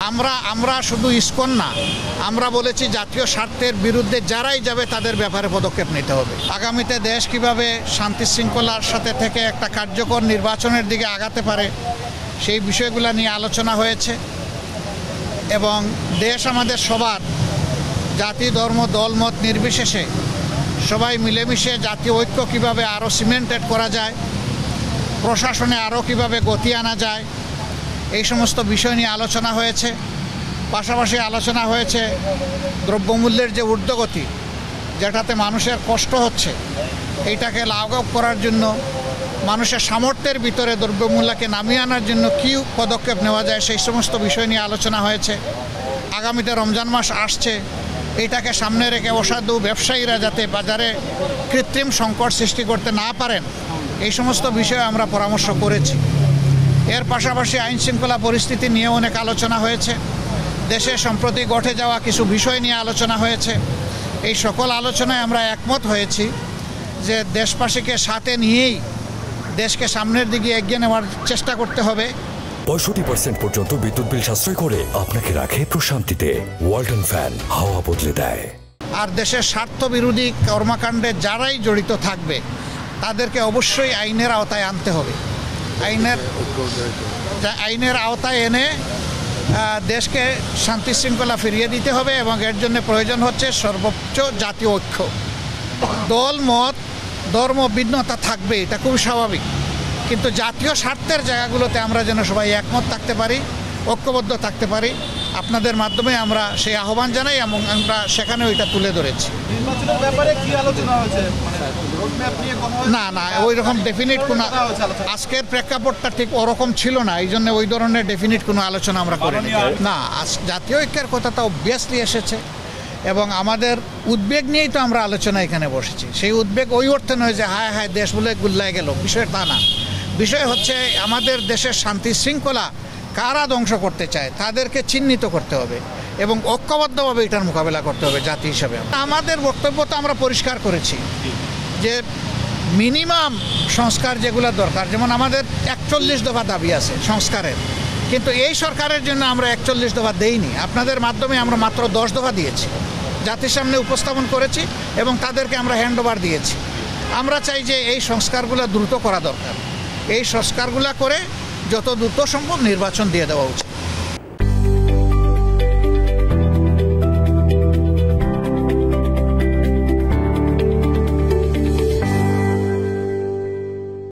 আমরা আমরা শুধু ইসকন না, আমরা বলেছি জাতীয় স্বার্থের বিরুদ্ধে যারাই যাবে তাদের ব্যাপারে পদক্ষেপ নিতে হবে। আগামীতে দেশ কিভাবে শান্তি শৃঙ্খলার সাথে থেকে একটা কার্যকর নির্বাচনের দিকে আগাতে পারে সেই বিষয়গুলো নিয়ে আলোচনা হয়েছে এবং দেশ আমাদের সবার, জাতি ধর্ম দলমত নির্বিশেষে সবাই মিলেমিশে জাতীয় ঐক্য কিভাবে আরও সিমেন্টেড করা যায়, প্রশাসনে আরও কিভাবে গতি আনা যায়, এই সমস্ত বিষয় নিয়ে আলোচনা হয়েছে। পাশাপাশি আলোচনা হয়েছে দ্রব্যমূল্যের যে ঊর্ধ্বগতি, যেটাতে মানুষের কষ্ট হচ্ছে, এইটাকে লাঘব করার জন্য মানুষের সামর্থ্যের ভিতরে দ্রব্যমূল্যকে নামিয়ে আনার জন্য কী পদক্ষেপ নেওয়া যায় সেই সমস্ত বিষয় নিয়ে আলোচনা হয়েছে। আগামীতে রমজান মাস আসছে, এইটাকে সামনে রেখে অসাধু ব্যবসায়ীরা যাতে বাজারে কৃত্রিম সংকট সৃষ্টি করতে না পারেন এই সমস্ত বিষয়ে আমরা পরামর্শ করেছি। এর পাশাপাশি আইন শৃঙ্খলা পরিস্থিতি নিয়ে অনেক আলোচনা হয়েছে। দেশে সম্প্রতি ঘটে যাওয়া কিছু বিষয় নিয়ে আলোচনা হয়েছে। এই সকল আলোচনায় আমরা একমত হয়েছি যে দেশবাসীকে সাথে নিয়েই দেশকে সামনের দিকে এগিয়ে নেওয়ার চেষ্টা করতে হবে। 65% পর্যন্ত বিদ্যুৎ বিল সাশ্রয় করে আপনাকে রাখে প্রশান্তিতে। ওয়ালটন ফ্যান হাওয়া বদলে দেয়। আর দেশের স্বার্থ বিরোধী কর্মকাণ্ডে যারাই জড়িত থাকবে তাদেরকে অবশ্যই আইনের আওতায় আনতে হবে। আইনের আওতায় এনে দেশকে শান্তি শৃঙ্খলা ফিরিয়ে দিতে হবে এবং এর জন্য প্রয়োজন হচ্ছে সর্বোচ্চ জাতীয় ঐক্য। দল মত ধর্ম ভিন্নতা থাকবে, এটা খুব স্বাভাবিক, কিন্তু জাতীয় স্বার্থের জায়গাগুলোতে আমরা যেন সবাই একমত থাকতে পারি, ঐক্যবদ্ধ থাকতে পারি। আপনাদের মাধ্যমে আমরা সেই আহ্বান জানাই এবং আমরা সেখানে ওইটা তুলে ধরেছি। না না, ওই রকম ডেফিনিট কোনো, আজকের প্রেক্ষাপটটা ঠিক ওরকম ছিল না, এই জন্য ওই ধরনের ডেফিনিট কোনো আলোচনা আমরা করিনি। না, জাতীয় ঐক্যের কথা তো অবভিয়াসলি এসেছে এবং আমাদের উদ্বেগ নিয়েই তো আমরা আলোচনা এখানে বসেছি। সেই উদ্বেগ ওই অর্থে নয় যে হায় হায় দেশ বলে গুল্লায় গেল, বিষয় তা না। বিষয় হচ্ছে আমাদের দেশের শান্তি শৃঙ্খলা কারা ধ্বংস করতে চায় তাদেরকে চিহ্নিত করতে হবে এবং ঐক্যবদ্ধভাবে এটার মোকাবেলা করতে হবে জাতি হিসাবে। আমাদের বক্তব্য তো আমরা পরিষ্কার করেছি যে মিনিমাম সংস্কার যেগুলো দরকার, যেমন আমাদের 41 দফা দাবি আছে সংস্কারের, কিন্তু এই সরকারের জন্য আমরা 41 দফা দেইনি। আপনাদের মাধ্যমে আমরা মাত্র 10 দফা দিয়েছি, জাতির সামনে উপস্থাপন করেছি এবং তাদেরকে আমরা হ্যান্ড ওভার দিয়েছি। আমরা চাই যে এই সংস্কারগুলো দ্রুত করা দরকার, এই সংস্কারগুলো করে যত দ্রুত সম্ভব নির্বাচন দিয়ে দেওয়া উচিত।